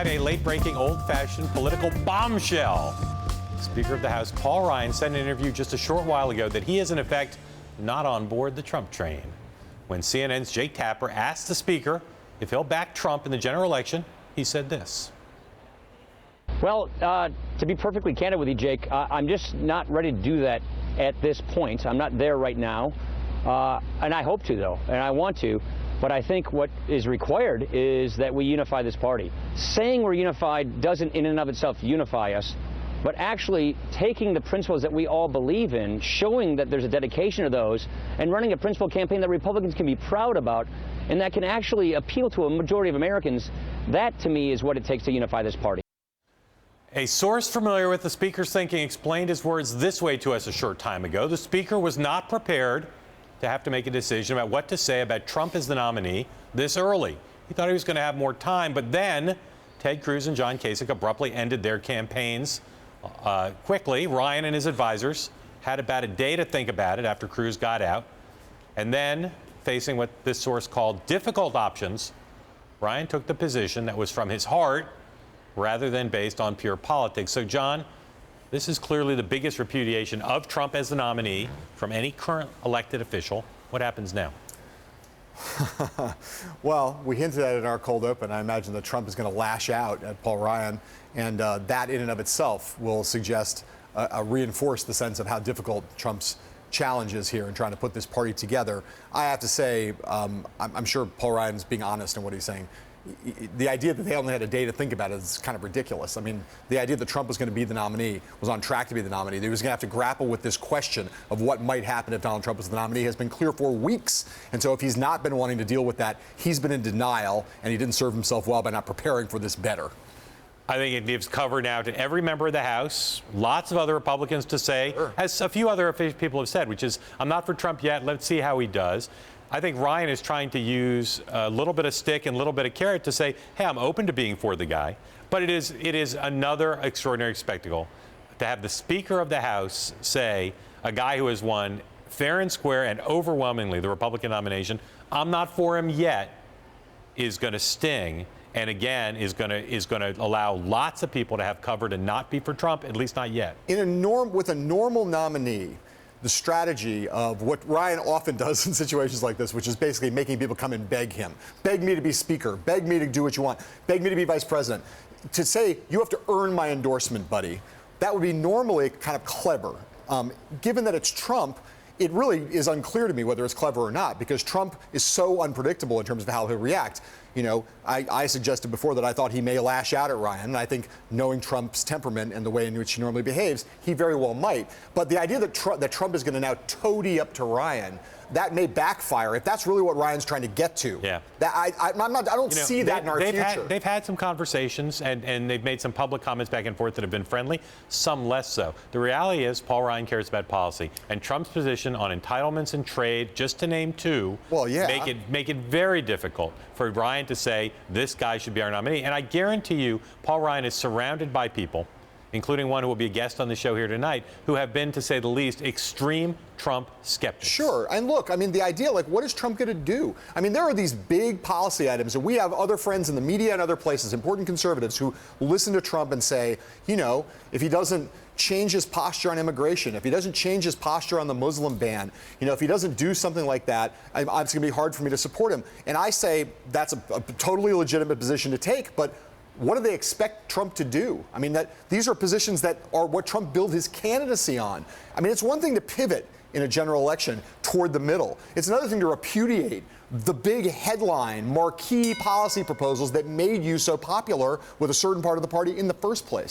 tonight, a late-breaking, old-fashioned political bombshell. Speaker of the House Paul Ryan said in an interview just a short while ago that he is, in effect, not on board the Trump train. When CNN's Jake Tapper asked the Speaker if he'll back Trump in the general election, he said this. Well, to be perfectly candid with you, Jake, I'm just not ready to do that at this point. I'm not there right now. And I hope to, though, and I want to. But I think what is required is that we unify this party. Saying we're unified doesn't in and of itself unify us, but actually taking the principles that we all believe in, showing that there's a dedication to those, and running a principle campaign that Republicans can be proud about, and that can actually appeal to a majority of Americans, that to me is what it takes to unify this party. A source familiar with the Speaker's thinking explained his words this way to us a short time ago. The Speaker was not prepared to have to make a decision about what to say about Trump as the nominee this early. He thought he was going to have more time, but then Ted Cruz and John Kasich abruptly ended their campaigns quickly. Ryan and his advisors had about a day to think about it after Cruz got out. And then, facing what this source called difficult options, Ryan took the position that was from his heart rather than based on pure politics. So, John, this is clearly the biggest repudiation of Trump as the nominee from any current elected official. What happens now? Well, we hinted at it in our cold open. I imagine that Trump is going to lash out at Paul Ryan, and that in and of itself will suggest reinforce the sense of how difficult Trump's challenge is here in trying to put this party together. I have to say, I'm sure Paul Ryan's being honest in what he's saying. The idea that they only had a day to think about it is kind of ridiculous. I mean, the idea that Trump was going to be the nominee, was on track to be the nominee, that he was going to have to grapple with this question of what might happen if Donald Trump was the nominee has been clear for weeks. And so if he's not been wanting to deal with that, he's been in denial, and he didn't serve himself well by not preparing for this better. I think it gives cover now to every member of the House, lots of other Republicans to say, sure, as a few other people have said, which is, I'm not for Trump yet, let's see how he does. I think Ryan is trying to use a little bit of stick and a little bit of carrot to say, hey, I'm open to being for the guy. But it is another extraordinary spectacle to have the Speaker of the House say, a guy who has won fair and square and overwhelmingly the Republican nomination, I'm not for him yet, is going to sting. And again, is going to allow lots of people to have cover to not be for Trump, at least not yet. With a normal nominee, the strategy of what Ryan often does in situations like this, which is basically making people come and beg him. Beg me to be speaker. Beg me to do what you want. Beg me to be vice president. To say, you have to earn my endorsement, buddy, that would be normally kind of clever. Given that it's Trump, it really is unclear to me whether it's clever or not, because Trump is so unpredictable in terms of how he'll react. You know, I suggested before that I thought he may lash out at Ryan, and I think knowing Trump's temperament and the way in which he normally behaves, he very well might. But the idea that Trump is going to now toady up to Ryan, that may backfire if that's really what Ryan's trying to get to. Yeah. I don't see that in our future. They've had some conversations, and they've made some public comments back and forth that have been friendly, some less so. The reality is Paul Ryan cares about policy, and Trump's position on entitlements and trade, just to name two, well, yeah, make it very difficult for Ryan to say this guy should be our nominee. And I guarantee you, Paul Ryan is surrounded by people, including one who will be a guest on the show here tonight, who have been, to say the least, extreme Trump skeptics. Sure. And look, I mean, the idea, like, what is Trump going to do? I mean, there are these big policy items, and we have other friends in the media and other places, important conservatives, who listen to Trump and say, you know, if he doesn't change his posture on immigration, if he doesn't change his posture on the Muslim ban, you know, if he doesn't do something like that, it's going to be hard for me to support him. And I say that's a totally legitimate position to take, but what do they expect Trump to do? I mean, these are positions that are what Trump built his candidacy on. I mean, it's one thing to pivot in a general election toward the middle. It's another thing to repudiate the big headline, marquee policy proposals that made you so popular with a certain part of the party in the first place.